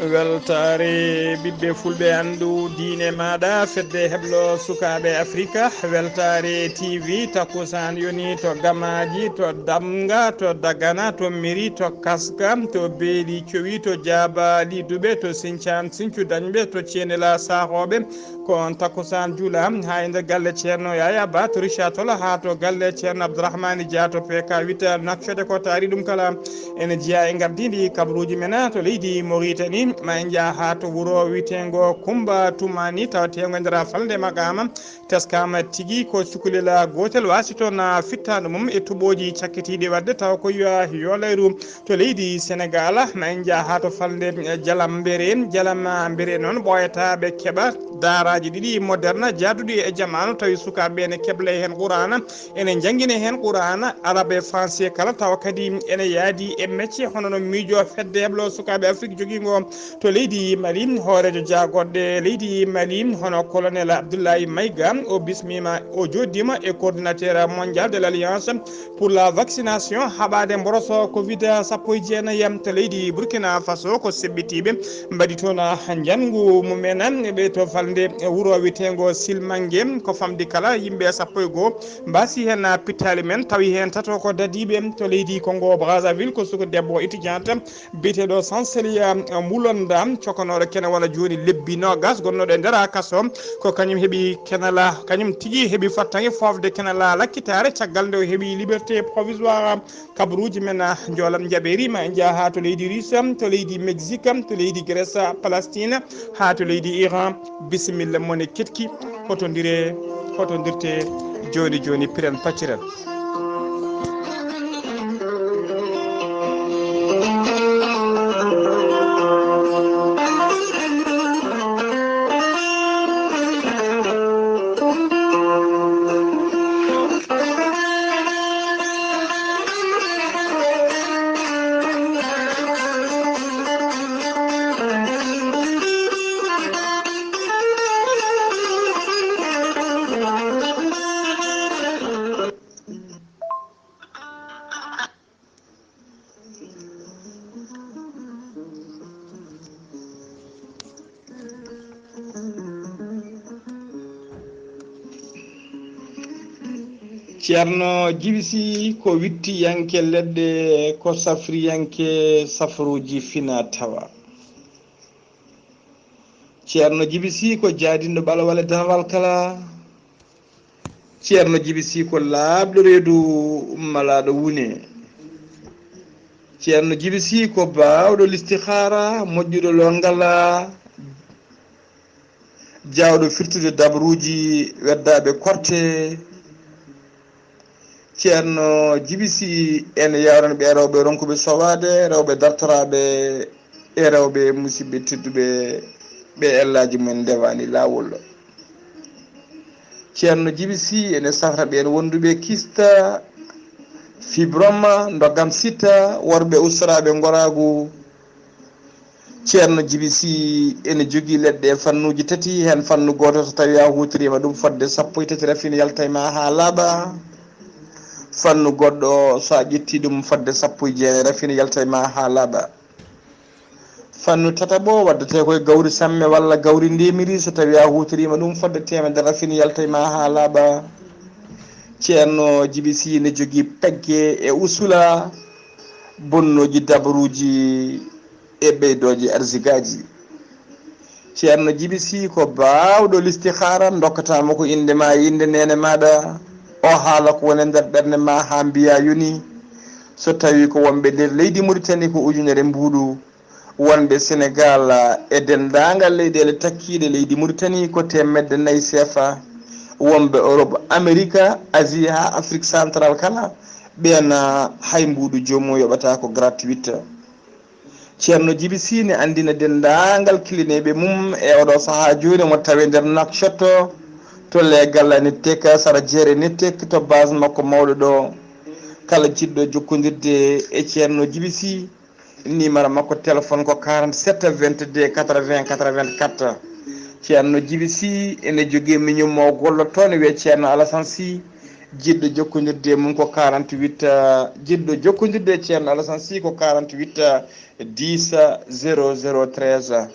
weltare ɓiɓɓe fulɓe andu diine maɗa fedde heblo sukaɓe africa weltare tv takusan yoni to gamaji to damga to dagana to miri to kaska to beeli cowi to jaaba liduɓe to sinthiane sinthiou dañɓe to thienela sahoɓe ko on takusan juula ha e nder galle ceerno yaya ba to richard tola ha to galle ceerno abdourahmani dia to pk 8 nakfede ko taari ɗum kala ene jeeya e gardidi kabaruji men to leydi Mauritanie ma en jaa ha to wuro witengo Kumba Tumani tawatego e nder falde Magama teskama tigui ko cukalel gotel wasi toon fittade mum e tuɓoji cakkitiɗi wadde taw ko yolayru to leydi Sénégal ma en jaa ha to falde Jalam Mbere noon ɓoyataɓe keeɓa daaraji ɗiɗi moderne jaaduɗi e jamanu tawi sukaɓe ene keble hen qur'ana ene jangguine hen qur'ana arabe e français kala tawa kadi ene yaadi e métier hono no miijo fedde heblo sukaɓe Afrique joguigo to leydi Mali hoorejo jagoɗɗe leydi Mali hono colonel Abdoulaye Maïga o bismima o joddima e coordinateur mondial de l'alliance pour la vaccination haɓade mboroso covid 19 to leydi Burkina Faso ko seɓɓitiɓe mbaɗi toon janggu mumen ɓe to falde wuuro witengo Silmangue ko famdi kala yimɓe 11 mbasi hen pittali men tawi hen tato ko dadiɓe to leydi Congo Brazzaville ko suko debbo étudiante biteɗo Sanselia Mulonda cokonoɗo kene walla joni lebbi nogas gonnoɗo e nder kaso ko kañum heeɓi kenala kañum tigui heeɓi fattangue fofde kenala lakkitare caggal nde o heeɓi liberté provisoire kabaruji men joolam jaɓerima en jaa ha to leydi Russie to leydi Mexique to leydi Grèce Palestine ha to leydi Iran bisimilla mone ketki hotodirte joni piren pacciren. ceerno jibisi ko wittiyanke leɗɗe ko safriyanke safruji fina tawa ceerno jibisi ko jaadindo ɓalawale darawal kala ceerno jibisi ko laaɓɗo reedu malaɗo wune ceerno jibisi ko bawɗo listihara moƴƴuɗo longala jawɗo firtude dabruji weddaɓe korte ceerno jibisi ene yawran ɓe rewɓe ronkuɓe sowade rewɓe dartoraɓe e rewɓe musidɓe tedduɓe ɓe ellaji mumen ndewani lawol ceerno jibisi ene safra ɓen wonduɓe kista fibroma doggam sitta worɓe ustaraɓe goragu ceerno jibisi ene jogui leɗɗe fannuji tati hen fannu goto so tawi a hutorima ɗum fodde 13 rafine yaltayma ha laaɓa fannu goɗɗo so a ƴetti ɗum fodde 19 rafine yaltayma ha laaɓa fannu tataɓo waddete koye gawri samme walla gawri ndemiri so tawi a hutorima ɗum fodde 100 rafine yaltayma ha laaɓa ceerno jibisi ne jogui pegge e usula bonnoji dabaruji e ɓeydoji arsigaji ceerno jibisi ko bawɗo listihara dokkatama ko indema inde nene maɗa o haala ko woni nder ɓerde ma ha mbiya yoni so tawi ko wonɓe nder leydi Mauritanie ko ujunere mbuɗu wonɓe Sénégal e dendagal leyɗele takkiɗe leydi Mauritanie ko 400 CFA wonɓe Europe Amérique Asie ha Afrique central kala ɓen hay mbuɗu jomum yoɓata ko gratuite ceerno jibisi ne andina dendagal kilineɓe mum e oɗo saaha joni mo tawi nder Nouakchott to legal nettek sara jeere nettek to base makko mawɗo ɗo kala jiɗɗo jokkodirde e ceerno jibisi numéro makko téléphone ko 47 22 80 84 ceerno jibisi ene jogui miñum mo golloto ne wiye ceerno Alassane Sy jiɗɗo jokkodirde mum ko 48 jiɗɗo jokkodirde ceerno Alassane Sy ko 48 10 0013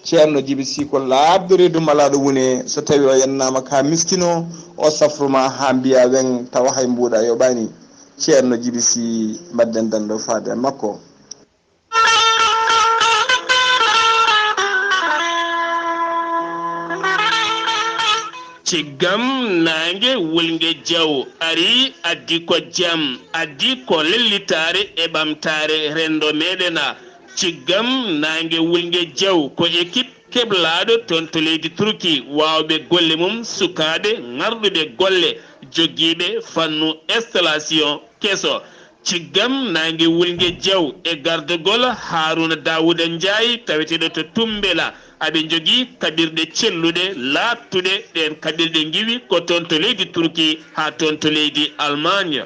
ceerno Djiby Sy ko labde reedu malaɗo wone so tawi o yennama ka miskino o safruma ha mbiya wen tawa hay mbuuɗa yoɓani ceerno Djiby Sy mbadden danɗo faade makko. ciggam nange wulnge jaw ari addi ko jam addi ko lellitare e ɓamtare rendo meɗena ciggam nange wulnge jaw ko équipe keɓlaɗo toon to leydi turki wawɓe golle mum sukaɓe garɗuɓe golle joguiɓe fannu installation keso ciggam nangue wulngue diaw e gardegol Haruna Dawouda Ndiaye taweteɗo to Tumbela aɓe jogui kaɓirɗe celluɗe lattuɗe ɗen kaɓirɗe giwi ko toon to leydi Turki ha toon to leydi Allemagne.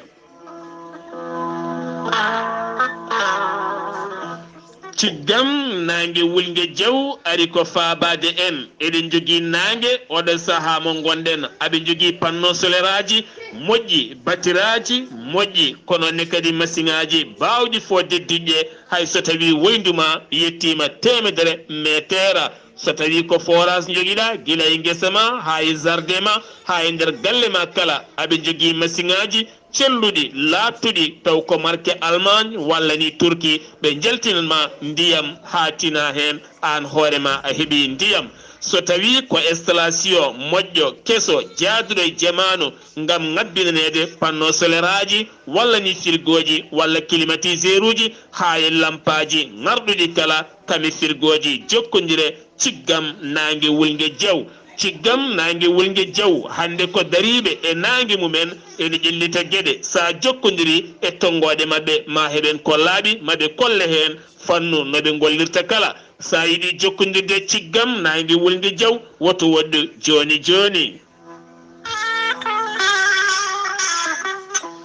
ciggam nangue wulngue diaw ari ko faabade en eɗen jogui nangue oɗo saaha mo gonɗen aɓe jogui panneau solaire aji moƴƴi batiraji moƴƴi kono ne kadi machine aji bawɗi fodde diƴƴe hay so tawi woyduma yettima temedere métre so tawi ko forage joguiɗa guila e guesa ma ha e jardin ma ha e nder galle ma kala aɓe jogui machine aji celluɗi lattuɗi taw ko marque Allemagne walla ni Turki ɓe jaltinanma ndiyam ha tina hen an hoorema a heeɓi ndiyam so tawi ko installation moƴƴo keso jaaduɗo e jamanu ngam ngabbinanede panneau solaire aji walla ni frigo ji walla climatiseur uji ha e lampaji ngarɗuɗi kala kami frigo ji jokkodire ciggam nangue wulngue diaw ciggam nangue wulngue diaw hande ko dariɓe e nangue mumen ene ƴellita gueɗe sa jokkodiri e tongoɗe mabɓe ma heɓen kollaɓi maɓe kolle hen fannu noɓe gollirta kala sa yiiɗi jokkodirde ciggam nangue wulngue diaw woto woɗɗo joni joni.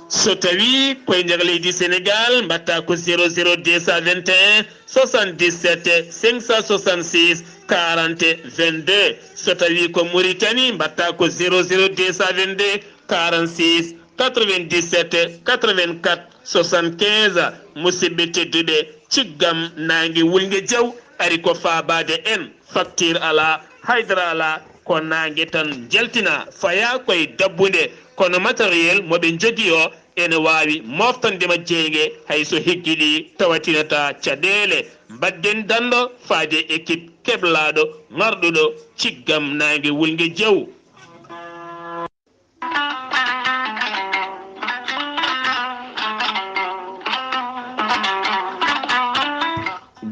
so tawi koye nder leydi Sénégal mbatta ko 00 221 77 566 40 22 so tawi ko Mauritanie mbatta ko 00 222 46 97 84 75 musidɓe tedduɓe ciggam nangue wulngue diaw ari ko faabade en facture ala haydara ala ko nangue tan jaltina faya koye dabbude kono matériel moɓe jogui o ene wawi moftandema jeygue hayso heggiɗi tawatinata caɗele mbadden danɗo faade équipe keɓlaɗo marɗuɗo ciggam nangue wulngue diaw.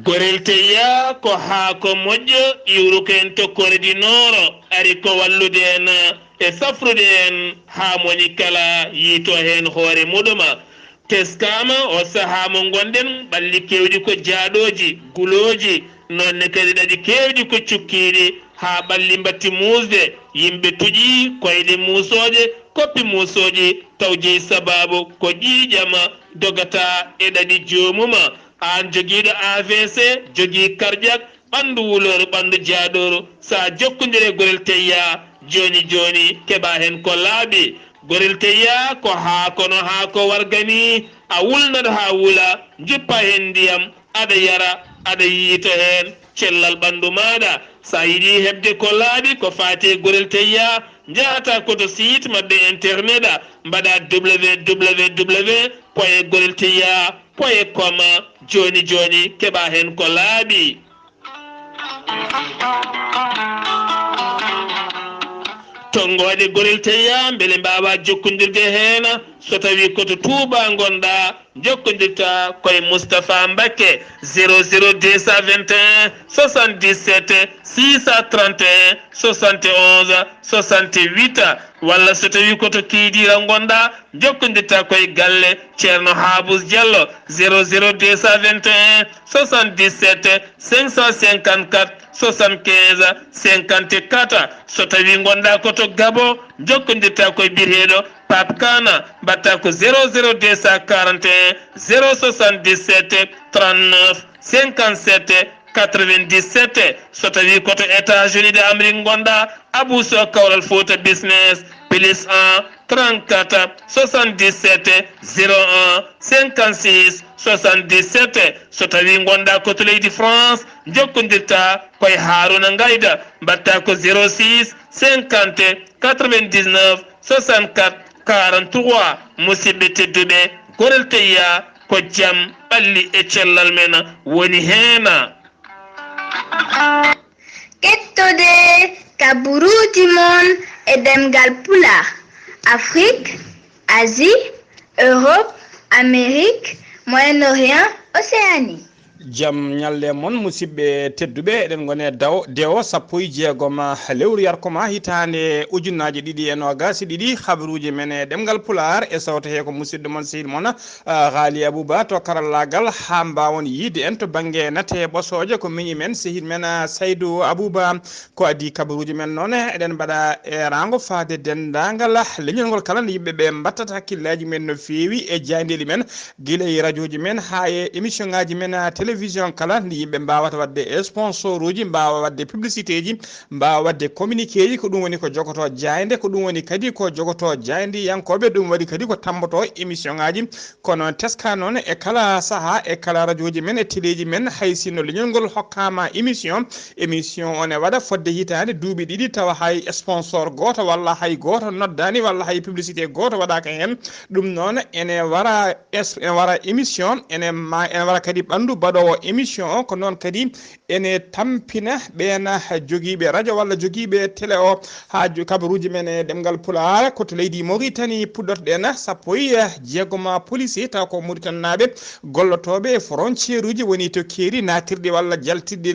gorel teya ko haako moƴƴo iwruko en tokkore di nooro ari ko wallude en e safrude en ha moni kala yiito hen hoore muɗuma teskama o saaha mo gonɗen ɓalli kewɗi ko jaaɗoji guloji nonne kadi ɗaɗi kewɗi ko cukkiɗi ha ɓalli mbatti musde yimɓe tuƴi koyɗe musoje koppi musoji taw jeeyi sababu ko ƴiƴama dogata e ɗaɗi jomuma an joguiɗo AVC jogui cardiaque ɓandu wuloru ɓandu jaaɗoru sa jokkodire gorel teyya joni joni keɓa hen ko laaɓi gorel teyya ko haakono haako wargani a wulnaɗo ha wuula juppa hen ndiyam aɗa yara aɗa yiita hen cellal ɓandu maɗa sa yiiɗi hebde ko laaɓi ko fate gorel teyya jahata koto site mabɓe internet a mbaɗa www.gorelteya.com joni joni keɓa hen ko laaɓi. tongoɗe gorel teya beele mbawa jokkodirde hen so tawi koto Touba gonɗa jokkodirta koye Moustapha Mbacké 00221 77 631 71 68 walla so tawi koto Kidira gonɗa jokkodirta koye galle ceerno Habous Diallo 00221 77 554 75 54 so tawi gonɗa koto Gabo jokkodirta koye biyeteɗo Pape Kana mbatta ko 00241 077 39 57 97 so tawi koto États-Unis d'Amérique gonɗa Abou Sow Kawral Fouta business +1 34 77 01 56 77 so tawi gonda ko to leydi France jokkondirta koye Haruna Ngayda mbatta ko 06 50 99 64 43 musidɓe tedduɓe gorel teyya ko jam ɓalli e cellal men woni heena kettude kaburuji mon e ɗemngal pulaar Afrique, Asie, Europe, Amérique, Moyen-Orient, Océanie. jam ñalle mon musidɓe tedduɓe eɗen gone dewo sappo e jeegom lewru yarkomaa hitande ujunnaji ɗiɗi e nogasi ɗiɗi habaruji men e ɗemgal pulaar e sawta he ko musidɗo mon sehil moon Ghalii Abuu Bah to karallagal ha mbawon yiide en to banggue nate ɓosoje ko miñi men sehil men Saydou Abou Bah ko adi kabaruji men noon eɗen mbaɗa e rango faade dendagal leñol ngol kala nde yimɓeɓe mbattata hakkillaji men no fewi e jandeli men guila e radio ji men ha e émission ngaji men télévision kala ndi yimɓe mbawata wadde sponsor uji mbawa wadde publicité ji mbawa wadde communiqué ji ko ɗum woni ko jogoto jayde ko ɗum woni kadi ko jogoto jaydi yankoɓe ɗum waɗi kadi ko tamboto émission ngaji kono teska noon e kala saaha e kala radio ji men e téléji men hay sinno leñol ngol hokkama émission on e waɗa fodde hitande duuɓi ɗiɗi tawa hay sponsor goto walla hay goto noddani walla hay publicité goto waɗaka hen ɗum noon ene wara émission ene wara kadi ɓandu baɗowo émission o ko noon kadi ene tampina ɓena joguiɓe radio walla joguiɓe télé o ha kabaruji men e ɗemgal pulaar koto leydi Mauritanie puɗɗotoɗen sappo e jeegoma policier taw ko Mauritannaɓe gollotoɓe e frontiére uji woni to keeri natirɗe walla jaltirɗe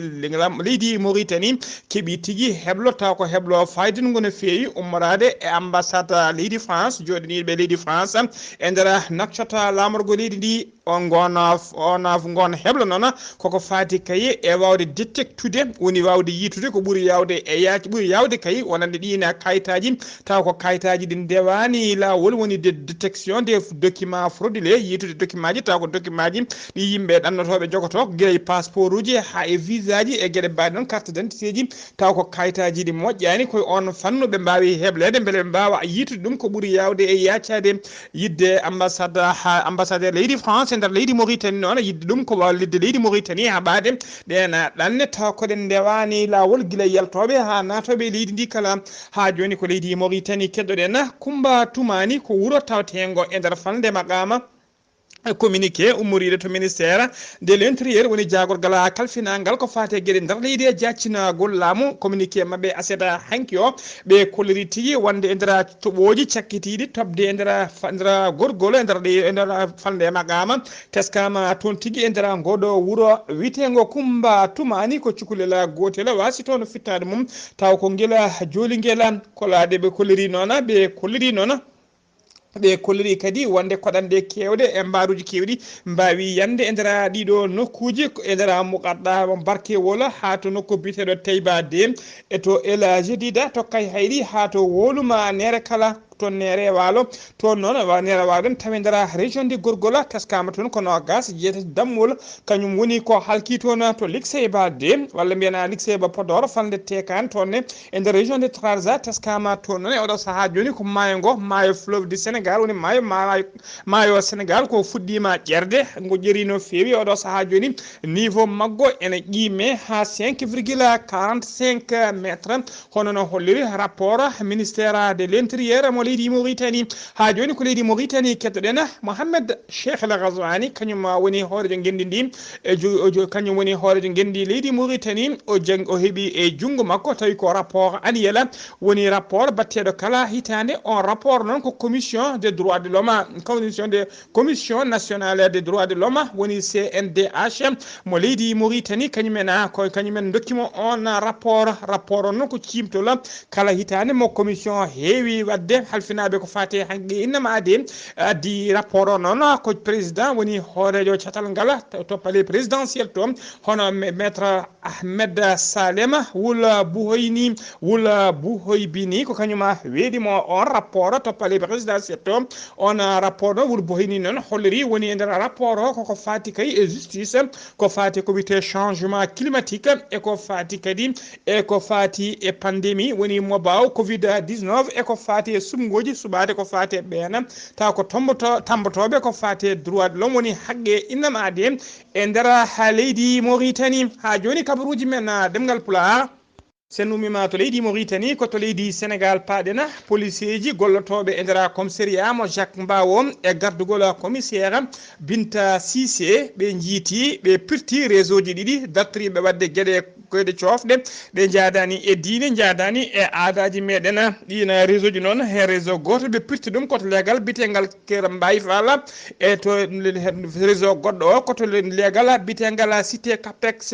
leydi Mauritanie keeɓi tigui heblo taw ko heblo faydingo no fewi ummorade e ambassade leydi France joɗaniɓe leydi France e nder naccata lamorgo leydi ndi on gon heblo noon koko fati kayi e wawde détectude woni wawde yitude ko ɓuuri yawde e yaaki ɓuuri yawde kayi wonande ɗina kayitaji taw ko kayitaji ɗi ndewani lawol woni de détection des documents frauduleux yitude document ji taw ko document ji ɗi yimɓe ɗannotoɓe jogoto guila e passeport uji ha e visa ji e gueɗe mbaɗi noon carte d'identité ji taw ko kayitaji ɗi moƴƴani koye on fannu ɓe mbawi heblede beele ɓe mbawa yitude ɗum ko ɓuuri yawde e yaccade yidde ambassade leydi France e nder leydi Mauritanie noon yidde ɗum ko wallidde leydi Mauritanie ha ɓaade ɗena ɗanne taw koɗen ndewani lawol guila yaltoɓe ha natoɓe leydi ndi kala ha joni ko leydi Mauritanie keddoɗen Kumba Tumani ko wuuro tawtengo e nder falde maqama communiqué ummoride to ministére de l'intérieur woni jagorgal kalfinangal ko fate gueɗe nder leydi e jaccinagol laamu communiqué mabɓe aseta hanki o ɓe kolliri tigui wonde e nder toɓoji cakkitiɗi tobde e nder gorgol e nder falde maqama teskama toon tigui e nder ngoɗo wuuro witego Kumba Tumani ko cukalel gotel wasi toon fittade mum taw ko guila joliguel kolade ɓe kolliri noon ɓe kolliri kadi wonde koɗande kewde e mbaruji kewɗi mbawi yande e nder ɗiɗo nokkuji e nder muqadda barke wola ha to nokku biteɗo Tayba de e to Elage Dida to kay hayri ha to woluma nere kala to nere walo to non wa nere waɗon tawi nder région de Gorgola teskama toon kono gas jeetati dammol kañum woni ko halki toon to Likseyba de walla mbiyana Likseyba Podor falde tekan toon e nder région de Trarza teskama toon noon e oɗo saaha joni ko maayo ngo maayo fleuve du Sénégal woni maayo Sénégal ko fuɗɗima ƴerde ngo ƴeri no fewi oɗo saaha joni niveau maggo ene ƴiime ha 5,45 métre hono no holliri rapport ministère de l'intérieur mo leydi Mauritanie ha joni ko leydi Mauritanie keddoɗen Mohamed Cheikh El Ghazouani kañum woni hoorejo gendi ndi kañum woni hoorejo gendi leydi Mauritanie o heeɓi e junggo makko tawi ko rapport annuel woni rapport batteɗo kala hitande on rapport noon ko commission des droits de l'homme commission nationale des droits de l'homme woni CNDH mo leydi Mauritanie kañumen dokkimo on rapport noon ko cimtol kala hitande mo commission heewi wadde halfinaɓe ko fate hanki innama addi rapport o noon ko président woni hoorejo catal ngal to palais présidentiel to hono maître Ahmed Salema wula Buhoybini ko kañuma weedimo on rapport to palais présidentiel to on rapport o wul Buhoyni noon holliri woni e nder rapport o koko fati kay e justice ko fati ko wiyete changement climatique e ko fati kadi e ko fati e pandémie woni mo baw covid 19 e ko fati e jungoji subade ko fate bena taw ko tambotobe ko fate droit de l'homme woni hagge innama de e ndera ha leydi Mauritanie ha joni kabaruji men demgal pulaar sen ummima to leydi Mauritanie ko to leydi Sénégal paɗena policier ji gollotoɓe e ndera commissariat mo Jacques Mbawo e gardugol commissaire Binta Cissé ɓe jiiti ɓe pirti réseau ji ɗiɗi dartoriɓe wadde gueɗe koyde cofɗe ɓe jadani e diine jadani e aadaji meɗen ɗina réseau ji noon hen réseau goto ɓe pirti ɗum koto leegal bitegal Kera Mbaye Fall e to réseau goɗɗo o koto leegal bitegal cité Capex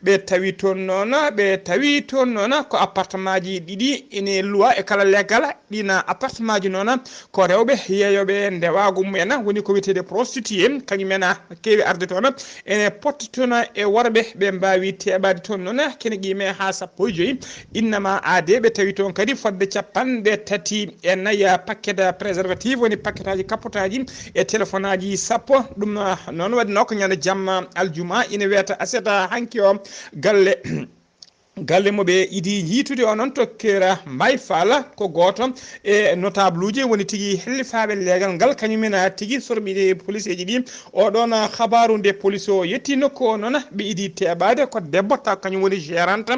ɓe tawi toon noon ko appartement ji ɗiɗi ene loi e kala leegal ɗina appartement ji noon ko rewɓe yeeyoɓe ndewagu mumen woni ko wiyetede prostitué kañumen kewi arde toon ene potti toon e worɓe ɓe mbawi teɓade toon noon kene qime ha 15 innama aade ɓe tawi toon kadi fodde 33 paquet préservatif woni paquet aji capotaji e téléphone aji 10 ɗum noon waɗino ko ñande jamma aljuma ina wiyata aseta hanki o galle mo ɓe idi yiitude o noon to Kera Mbaye Fall ko goto e notable uji woni tigui hellifaɓe leegal ngal kañumen tigui sorɓide police ji ɗi oɗon habaru nde police o yetti nokku o noon ɓe idi teɓade ko debbo taw kañum woni gérante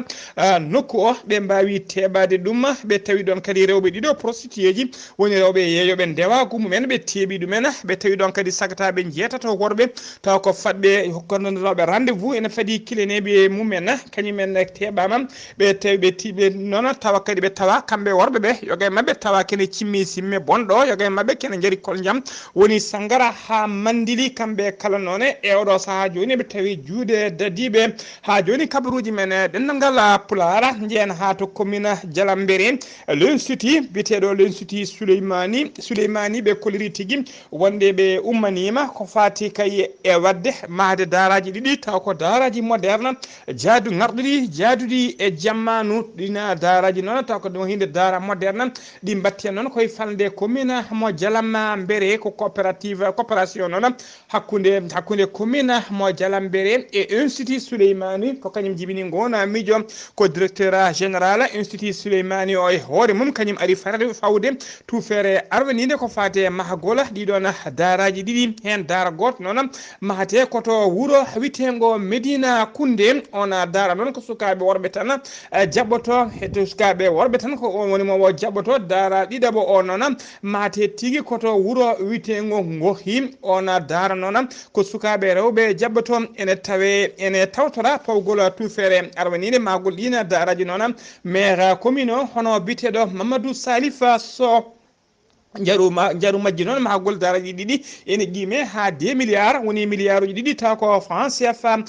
nokku o ɓe mbawi teɓade ɗum ɓe tawi ɗon kadi rewɓe ɗiɗo prostitué ji woni rewɓe yeeyoɓe ndewagu mumen ɓe teeɓi ɗumen ɓe tawi ɗon kadi sagataɓe jeetato worɓe taw ko fadɓe hokkannoɗoɓe rendez-vous ene faadi kileneɓe mumen kañumen teɓa ɓe noon tawa kadi ɓe tawa kamɓe worɓe ɓe yoga mabɓe tawa kene cimmi simme bonɗo yoga mabɓe kene jaari kol jaam woni sangara ha mandili kamɓe kala noon e oɗo saaha joni ɓe tawi juuɗe dadiɓe ha joni kabaruji men ɗemngal pulaar jeen ha to commune Jalambéré l'institut biteɗo l'institut Souleymani ɓe koliri tigui wonde ɓe ummanima ko fati kay e wadde mahde daraji ɗiɗi taw ko daraji moderne jaadu garɗuɗi jaaduɗi e jammanu ɗina daraji noon taw ko ɗum hinde dara moderne ɗi batti noon koye falde commune mo Jalambéré ko coopération noon hakkude commune mo Jalambéré e institut Souleymani ko kañum jibini gona miijo ko directeur général institut Souleymani o e hoore mum kañum ari fawde tufere arwanide ko fate mahagola ɗiɗon daraji ɗiɗi hen dara goto noon mahate koto wuuro witego Medina Koundé on dara noon ko sukaɓe worɓe tan jabboto hedde sukaɓe worɓe tan ko on woni mo jabboto dara ɗiɗaɓo o noon mahate tigui koto wuuro witego Ngohi on dara noon ko sukaɓe rewɓe jabboto ene tawtora pawgol tufere arwanide magol ɗina daraji noon maire commune o hono biteɗo Mamadou Salif Sow jaru majji noon mahgol daraji ɗiɗi ene qime ha 2 milliards woni milliard uji ɗiɗi taw ko France CFA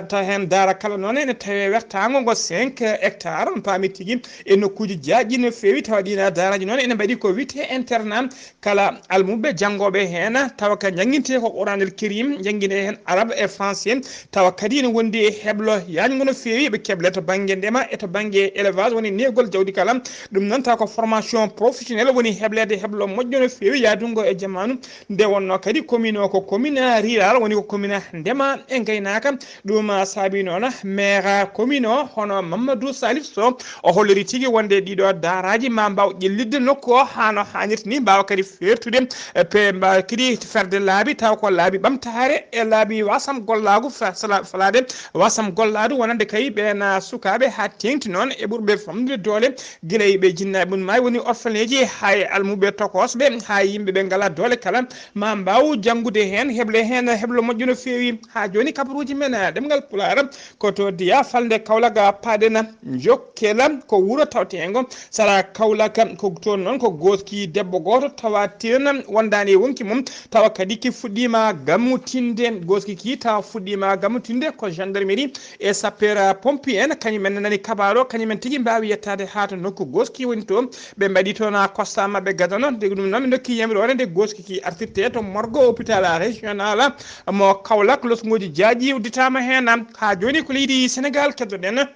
ta hen dara kala noon ene tawe wertago ngo 5 hectares on paami tigui e nokkuji jaaƴƴi no fewi tawa ɗina daraji noon ene mbaɗi ko wite internat kala almuɓe janggoɓe hen tawa ka jangguinte ko Qouranul Karim jangguine hen arabe e français tawa kadi ene wondi e heblo yajgo no fewi ɓe keble to banggue ndema e to banggue élevage woni negol jawdi kala ɗum noon taw ko formation professionnelle woni heblede heblo moƴƴo no fewi yadungo e jamanu nde wonno kadi commune o ko commune rural woni ko commune ndema e gaynaka ɗum saabi noon maire commune o hono Mamadou Salif Sow o holliri tigui wonde ɗiɗo daraji ma mbaw ƴellidde nokku o hano hannirta ni mbawa kadi fertude pe mbawa kadi ferde laabi taw ko laabi ɓamtare e laabi wasam gollagu falade wasam golladu wonande kay ɓen sukaɓe ha tengti noon e ɓurɓe famdude doole guilay ɓe jinnaɓe mum may woni orphaneji hay almuɓe tokosɓe ha yimɓeɓe ngala doole kala ma mbaw janggude hen heble hen heblo moƴƴo no fewi ha joni kabaruji men ɗemgal pulaar koto diya falde Kaolack paɗena jokkela ko wuuro tawtego sara Kaolack ko toon noon ko goski debbo goto tawa tirna wondani e wonki mum tawa kadi ki fuɗɗima gammutinde goski ki tawa fuɗɗima gammutinde ko gendarmerie e sapeur pompier en kañumen nani kabaro kañumen tigui mbawi yettade ha to nokku goski woni to ɓe mbaɗi toon constat mabɓe gadano de ɗum noon ɓe dokki yamirore nde goski ki artirte to morgue hôpital régional mo Kaolack losgoji jaaƴi udditama hen ha joni ko leydi Sénégal keddoɗen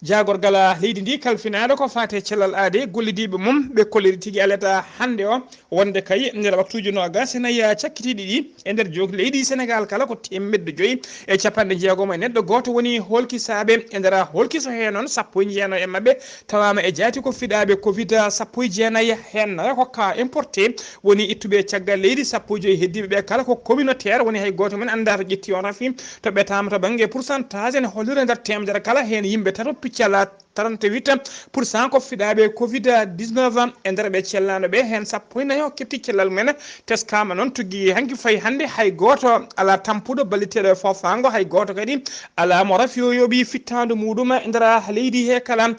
jagorgala leydi ndi kalfinaɗo ko fate cellal aade gollidiɓe mum ɓe kolliri tigui alata hande o wonde kay nder waktuji nogas naya cakkitiɗi ɗi e nder jogdi leydi Sénégal kala ko temmedde joyyi e capanɗe jeegom e neɗɗo goto woni holkisaɓe e nder holkiso he noon sappo e jeenayi e mabɓe tawama e jaati ko fiɗaɓe covid sappo e jeenayi hen hokka importé woni ittuɓe caggal leydi sappo e joyyi heddiɓe ɓe kala ko communautaire woni hay goto men anda to ƴetti on rafi to ɓetama to banggue pourcentage ene hollira nder temedere kala hen yimɓe tato piccala 38% ko fiɗaɓe covid 19 e nder ɓe cellano ɓe hen sappo e nayo ketti cellal men teskama noon tugui hanki fayi hande hay goto ala tampuɗo balliteɗo e fofango hay goto kadi ala mo rafi o yooɓi fittadu muɗum e nder leydi he kala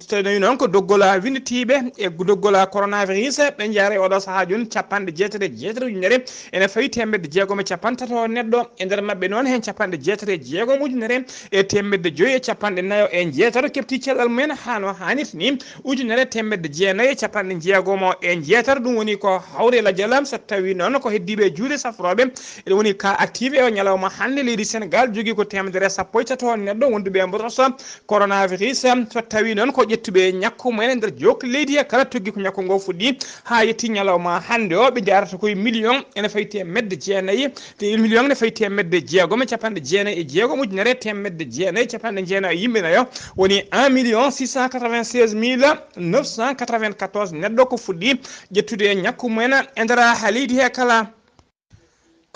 tawi noon ko doggola winditiɓe e doggola coronavirus ɓe jaare oɗo saaha joni capanɗe jeetati ujunere ene fawi temedde jeegom e capantato neɗɗo e nder mabɓe noon hen capanɗe jeetati jeegom ujunere e temedde joyyi e capanɗe nayo e jeetato kefti cellal mumen hano hannirta ni ujunere temedde jeenayi capanɗe jeegom e jeetato ɗum woni ko hawre la jalam so tawi noon ko heddiɓe juuɗe safroɓe ene woni ka active e o ñalawma hande leydi Sénégal jogui ko temedere sappo e tato neɗɗo wonduɓe mbotoso coronavirus so tawi noon ko ƴettuɓe ñakku mumen e nder jokki leydi he kala togui ko ñakku ngo fuɗɗi ha yetti ñalawma hande o ɓe jarata koye million ene fayi temedde jeenayi million ene fayi temedde jeegom e capanɗe jeenayi e jeegom ujunere temedde jeenayi capanɗe jeenayi yimɓe nayo woni 1 696 994 neɗɗo ko fuɗɗi ƴettude ñakku mumen e nder leydi he kala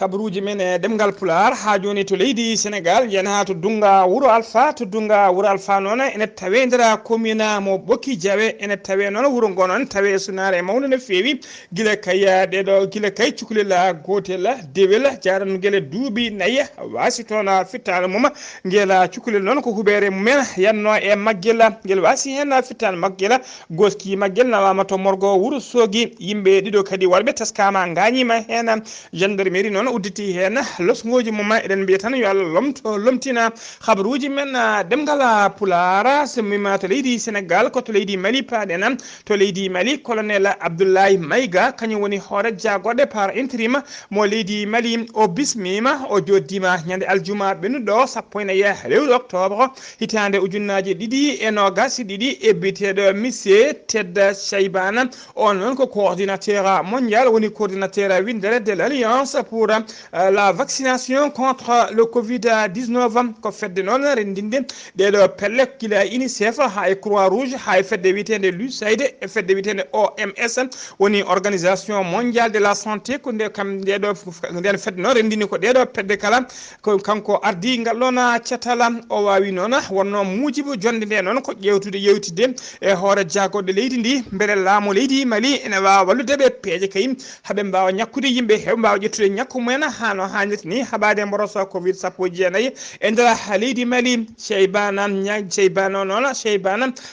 kabaruji men e ɗemngal pulaar ha joni to leydi Sénégal yana to dunga wuro alpha to dunga wuro alpha noon ene tawe nder commune mo ɓokki jawe ene tawe noon wuro ngo noon tawe sunare mawde no fewi guila kay ɗeɗo guila kay cukalel gotel dewel jaran guele duuɓi nayyi wasi toon fittano mum guela cukalel noon ko huɓere mumen yanno e maggel guel wasi hen fittano maggel goski maggel nawama to morgo wuro soogi yimɓe ɗiɗo kadi walɓe teskama gañima hen gendarmerie noon udditi hen losgoji mum eɗen mbiya tan yo Allah lomtina habaruji men ɗemngal pulaar so mima to leydi Sénégal ko to leydi Mali paɗen to leydi Mali colonel Abdoulaye Maïga kañum woni hoore jagoɗe par intérim mo leydi Mali o bismima o joddima ñande aljuma ɓennuɗo sappo e nayi lewru octobre hitande ujunnaji ɗiɗi e nogas ɗiɗi e biteɗo monsieur Ted Cheybane on noon ko coordinateur mondial woni coordinateur windere de l'alliance pour la vaccination contre le Covid-19 ko fedde noon rendinde ɗeɗo pelle kila UNICEF ha e Croix Rouge ha e fedde witende l'USAID e fedde witende OMS woni organisation mondiale de la santé ko nde kam ndeɗo nden fedde noon rendini ko ɗeɗo pedde kala ko kanko ardi ngal ɗon catala o wawi noon wonno mujibu jonde nde noon ko yewtide e hoore jagoɗe leydi ndi beele laamu leydi Mali ene wawa walludeɓe peeje kayim haaɓe mbawa ñakkude yimɓe heɓe mbawa ƴettude ñakku mumen hano hannirta ni haɓade mboroso covid sappo e jeenayi e nder leydi Mali Cheybane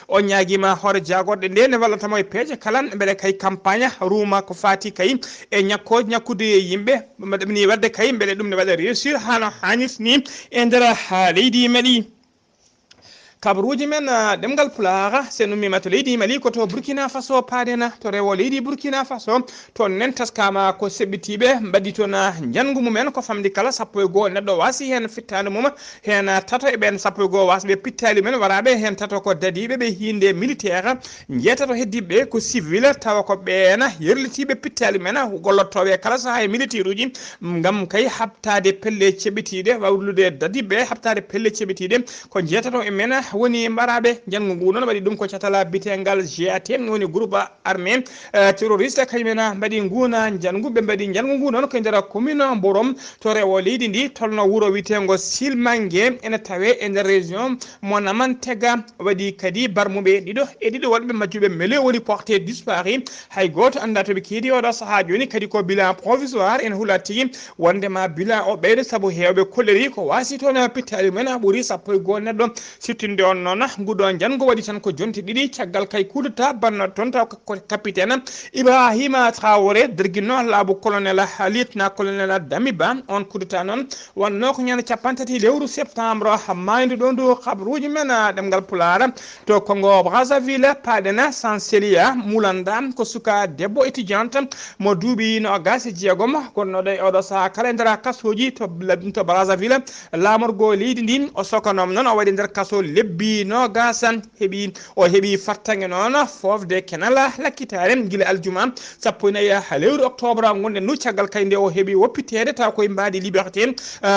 o ñaguima hoore jagoɗe nde ne wallatamo e peeje kala beele kay campagne ruuma ko fati kay e ñakkude yimɓe ɗumni wadde kay beele ɗum ne waɗa réussir hano hannirta ni e nder leydi Mali kabaruji men ɗemngal pulaar se nummima to leydi Mali ko to Burkina Faso paadena to rewo leydi Burkina Faso toon nen taskama ko seɓɓitiɓe mbaɗi toon jangu mumen ko famdi kala sappo e goho neɗɗo wasi hen fittade mum hen tato e ɓen sappo e goho wasɓe pittali men waraɓe hen tato ko dadiɓe ɓe hinde militaire jeetato heddiɓe ko civil tawa ko ɓen yerlitiɓe pittali men gollottoɓe kala saaha e militaire uji gam kay habtade pelle ceɓitiɗe wawlude dadiɓe habtade pelle ceɓitiɗe ko jeetato e men woni mbaraɓe jangu ngu noon waɗi ɗum ko catala bitengal GAT woni groupe armé terroriste kañumena mbaɗi nguna jangu ɓe mbaɗi jangu ngu noon koye nder commune Borom to rewo leydi ndi tolno wuuro witengo Silmangue ene tawe e nder région mo Namantega waɗi kadi barmuɓe ɗiɗo waɗɓe majjuɓe mele woni porté disparu hay goto anda toɓe keedi oɗo saaha joni kadi ko bilan provisoire ene huula tigui wondema bilan o ɓeyde saabu hewɓe kolleri ko wasi toon pittali men ɓuuri sappo e goho neɗɗo sittude on noon nguɗo jango waɗi tan ko jonti ɗiɗi caggal kay kudata banno toon taw ko capitaine Ibrahima Traoré derguinno laabu colonel lieutenant colonel Damiba on kudata noon wonno ko ñande capantati lewru septembre maydu ɗon du habaruji men ɗemngal pulaar to Congo Brazzaville paɗena Sanselia Moulanda ko suka debbo étudiante mo duuɓi no gasi jeegom gonnoɗo e oɗo saaha kala e nder kasoji to Brazzaville lamorgo leydi ndi o sokanom noon o waɗi nder kaso lebbi no gasan heɓi fartange noon fofde kenala lakkitare guila aljuma sappo nayi lewru octobre gonɗen nu caggal kay nde o heeɓi woppitede taw koye mbadi liberté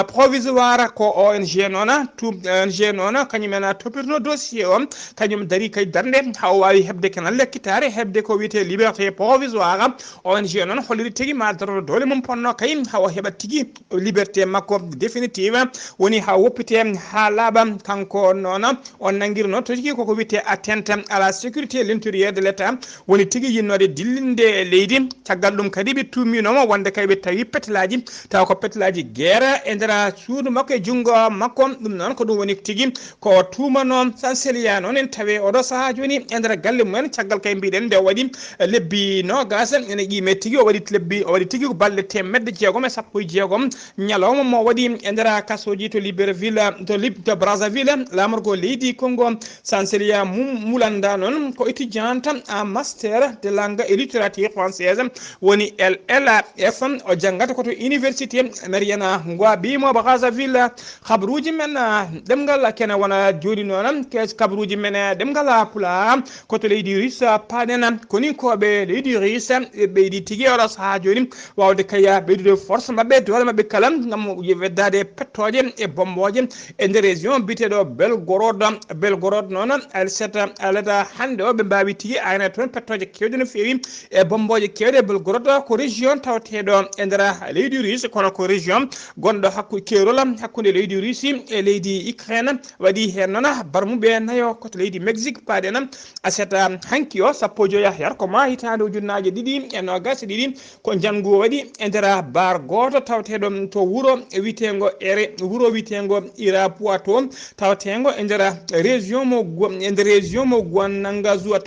provisoire ko ONG noon ONG noon kañumen toppirno dossier o kañum dari kay darde ha o wawi hebde kenal lekkitare hebde ko wiyete liberté provisoire ONG noon holliri tigui ma daroro dole mum ponno kay ha o heɓat tigui liberté makko définitive woni ha woppite ha laaɓa kanko noon on nanguirno to tigui koko wiyete atteinte à la sécurité l'intérieur de l'état woni tigui yinnode dillinde leydi caggal ɗum kadi ɓe tumminoma wonde kay ɓe tawi petelaji taw ko petelaji guerre e nder suudu makko e junggo makko ɗum noon ko ɗum woni tigui ko tumano sanselia noon en tawi oɗo saaha joni e nder galle mumen caggal kay mbiɗen nde o waɗi lebbi nogas ene qime tigui o waɗi tigui ko balɗe temedde jeegom e sappo e jeegom ñalawma mo waɗi e nder kasoji to Libreville to Brazzaville lamorgo leydi Congo sanselia mulanda noon ko étudiante en master de langue et littérature française woni LLF o janggata koto université Mariana Ngouabi Brazzaville habruji men ɗemgal kene wona joni noon kabruji men ɗemgal pulaar koto leydi russe paɗen koni koɓe leydi russe ɓeydi tigui oɗo saaha joni wawde kaya ɓeydude force mabɓe dole mabɓe kala gam weddade pettoje e bomboje e nder région biteɗo Belgorod noon alata hande o ɓe mbawi tigui ayna toon pettoje kewɗe no fewi e bomboje kewɗe e Belgorod ko région tawateɗo e nder leydi russe kono ko région gonɗo hakkude kerol hakkude leydi russie e leydi Ukraine waɗi hen noon barmuɓe nayo koto leydi Mexique paɗen aseta hanki o sappo joya yarkomaa hitande ujunnaje ɗiɗi e nogas ɗiɗi ko janggu waɗi e nder bar goto tawateɗo to wuro witego wuro witego ira poitou tawatego e nder région mo Guanangazou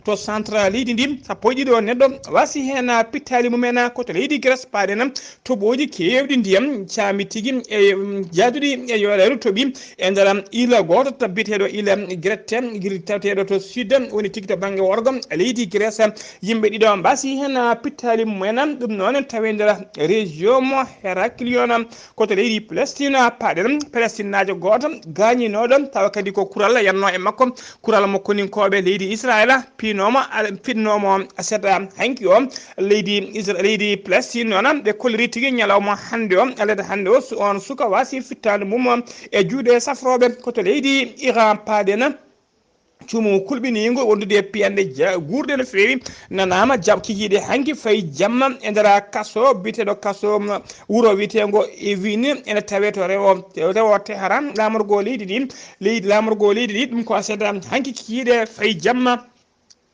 to central leydi ndi sappo e ɗiɗi o neɗɗo wasi hen pittali mumen koto leydi Grèce paɗen toɓoji kewɗi ndiyam caami tigui e jaaduɗi e yoleru tooɓi e nder ila goto tabbiteɗo ila Grette tawateɗo to sud woni tigui to banggue worgo leydi Grèce yimɓe ɗiɗo mbasi hen pittali mumen ɗum noon tawi nder région mo Héraclion koto leydi Palestine paɗen Palestine najo goto gañinoɗo tawa kadi ko kural yanno e makko kural mo koninkoɓe leydi Israël fitnomo seeɗa hanki o leydi Palestine noon ɓe kolliri tigui ñalawma hande o alede hande o on suka wasi fittade mum e juuɗe safroɓe koto leydi Iran paɗen cuumu kulɓinigo wondude piyande guurde no fewi nanama kikiɗe hanki fayi jamma e nder kaso biteɗo kaso wuuro witego Evine ene tawe to rewo Téhéran lamorgo leydi ɗi ɗum ko seeɗa hanki kikiɗe fayi jamma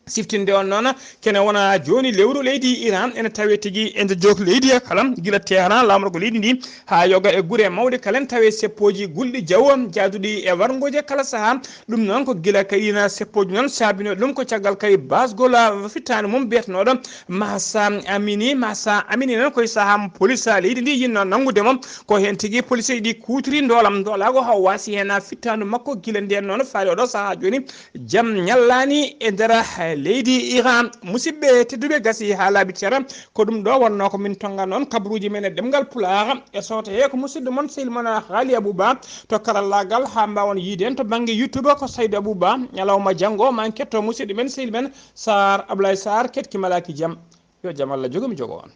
siftinde on noon kene wona joni lewru leydi Iran ene tawe tigui ende jok leydi kala guila Téhéran lamorgo leydi ndi ha yoga e guure mawɗe kala tawe seppoji gulɗi jawo jaaduɗi e wargoje kala saaha ɗum noon ko guila kayina seppoji noon sabino ɗum ko caggal kay basgol fittade mum betnoɗo Massa Amini noon koye saaha police leydi ndi yinno nangudemo ko hen tigui police ɗi kutiri dolago ha wasi hen fittadu makko guila nden noon faali oɗo saaha joni jaam ñallani e nder leydi Iran musidɓe tedduɓe gasi ha laaɓi ceera ko ɗum ɗo wonno ko min tonga noon kabaruji men e ɗemgal pulaar e sowtaye ko musidɗo moon sehil moon Ghalii Abuu Bah to karallagal ha mbawon yiiden to banggue YouTube ko Saydou Abou Bah ñalawma janggo ma en ketto musidɗo men sehil men Sar Ablaye Sarr ketki malaki jaam yo jaam Allah jogo mi jogo on